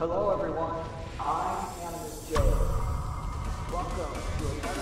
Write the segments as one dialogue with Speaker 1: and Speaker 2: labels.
Speaker 1: Hello everyone, I'm AnimusJ. Welcome to another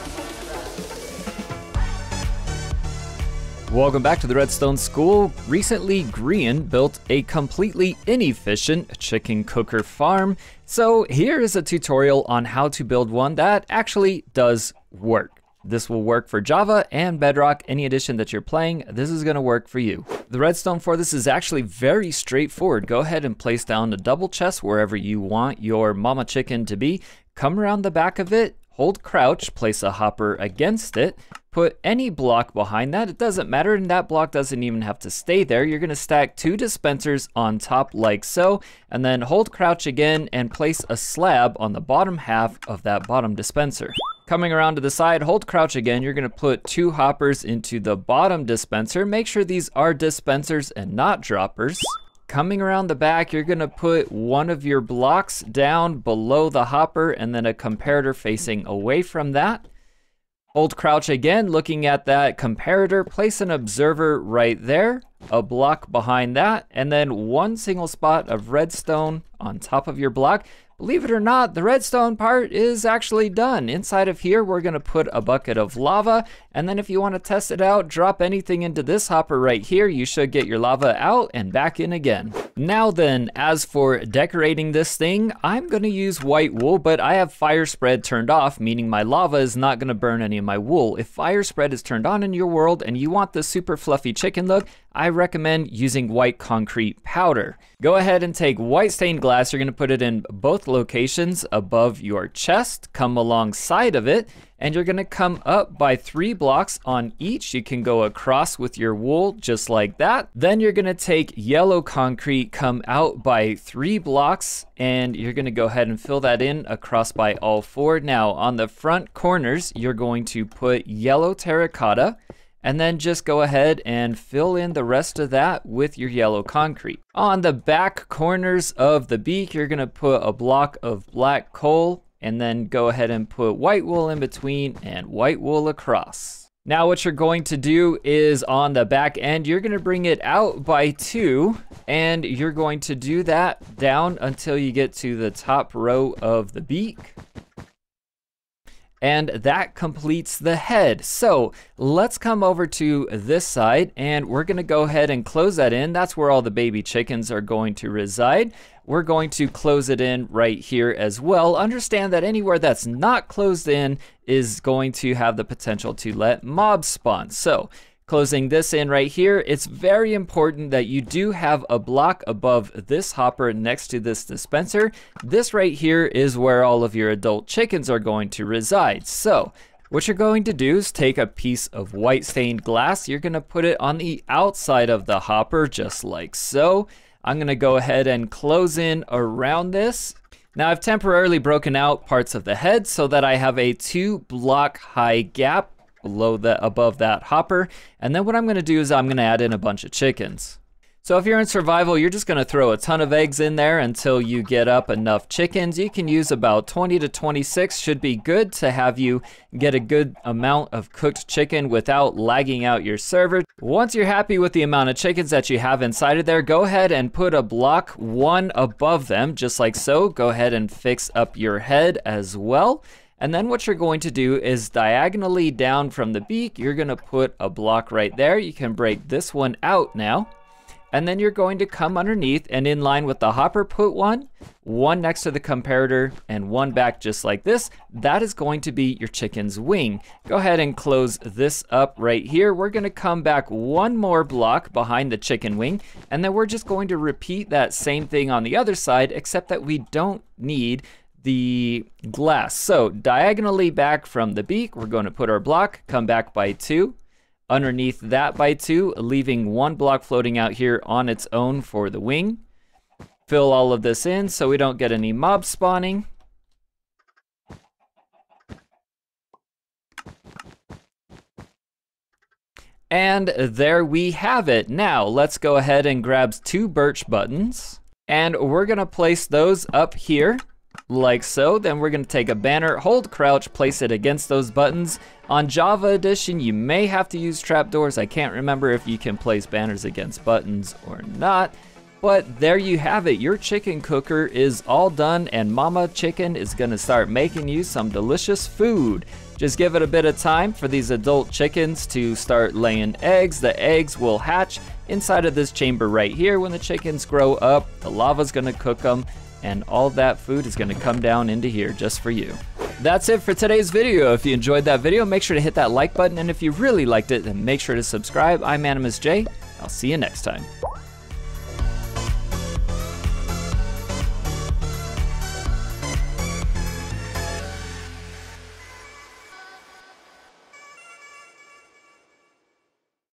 Speaker 1: Hermitcraft.
Speaker 2: Welcome back to the Redstone School. Recently, Grian built a completely inefficient chicken cooker farm. So here is a tutorial on how to build one that actually does work. This will work for Java and Bedrock, any edition that you're playing. This is gonna work for you. The redstone for this is actually very straightforward. Go ahead and place down a double chest wherever you want your mama chicken to be. Come around the back of it, hold crouch, place a hopper against it, put any block behind that. It doesn't matter, and that block doesn't even have to stay there. You're gonna stack 2 dispensers on top like so, and then hold crouch again and place a slab on the bottom half of that bottom dispenser. Coming around to the side, hold crouch again. You're gonna put 2 hoppers into the bottom dispenser. Make sure these are dispensers and not droppers. Coming around the back, you're gonna put one of your blocks down below the hopper and then a comparator facing away from that. Hold crouch again, looking at that comparator, place an observer right there, a block behind that, and then 1 single spot of redstone on top of your block. Believe it or not, the redstone part is actually done. Inside of here, we're gonna put a bucket of lava, and then if you wanna test it out, drop anything into this hopper right here. You should get your lava out and back in again. Now then, as for decorating this thing, I'm gonna use white wool, but I have fire spread turned off, meaning my lava is not gonna burn any of my wool. If fire spread is turned on in your world and you want the super fluffy chicken look, I recommend using white concrete powder. Go ahead and take white stained glass. You're gonna put it in both locations above your chest, come alongside of it, and you're gonna come up by 3 blocks on each. You can go across with your wool just like that. Then you're gonna take yellow concrete, come out by 3 blocks, and you're gonna go ahead and fill that in across by all 4. Now on the front corners, you're going to put yellow terracotta, and then just go ahead and fill in the rest of that with your yellow concrete. On the back corners of the beak, you're gonna put a block of black coal, and then go ahead and put white wool in between and white wool across. Now what you're going to do is on the back end, you're gonna bring it out by 2, and you're going to do that down until you get to the top row of the beak. And that completes the head. So let's come over to this side, and we're gonna go ahead and close that in. That's where all the baby chickens are going to reside. We're going to close it in right here as well. Understand that anywhere that's not closed in is going to have the potential to let mobs spawn. So closing this in right here, it's very important that you do have a block above this hopper next to this dispenser. This right here is where all of your adult chickens are going to reside. So what you're going to do is take a piece of white stained glass. You're gonna put it on the outside of the hopper just like so. I'm gonna go ahead and close in around this. Now I've temporarily broken out parts of the head so that I have a 2 block high gap above that hopper. And then what I'm gonna do is I'm gonna add in a bunch of chickens. So if you're in survival, you're just gonna throw a ton of eggs in there until you get up enough chickens. You can use about 20 to 26, should be good to have you get a good amount of cooked chicken without lagging out your server. Once you're happy with the amount of chickens that you have inside of there, go ahead and put a block 1 above them, just like so. Go ahead and fix up your head as well. And then what you're going to do is diagonally down from the beak, you're gonna put a block right there. You can break this one out now. And then you're going to come underneath and in line with the hopper, put one next to the comparator, and 1 back just like this. That is going to be your chicken's wing. Go ahead and close this up right here. We're gonna come back 1 more block behind the chicken wing, and then we're just going to repeat that same thing on the other side, except that we don't need the glass. So diagonally back from the beak, we're going to put our block, come back by 2, underneath that by 2, leaving 1 block floating out here on its own for the wing. Fill all of this in so we don't get any mob spawning. And there we have it. Now let's go ahead and grab 2 birch buttons, and we're gonna place those up here like so. Then we're gonna take a banner, hold crouch, place it against those buttons. On Java Edition, you may have to use trapdoors. I can't remember if you can place banners against buttons or not. But there you have it, your chicken cooker is all done and Mama Chicken is gonna start making you some delicious food. Just give it a bit of time for these adult chickens to start laying eggs. The eggs will hatch inside of this chamber right here. When the chickens grow up, the lava's gonna cook them and all that food is gonna come down into here just for you. That's it for today's video. If you enjoyed that video, make sure to hit that like button, and if you really liked it, then make sure to subscribe. I'm AnimusJ. I'll see you next time.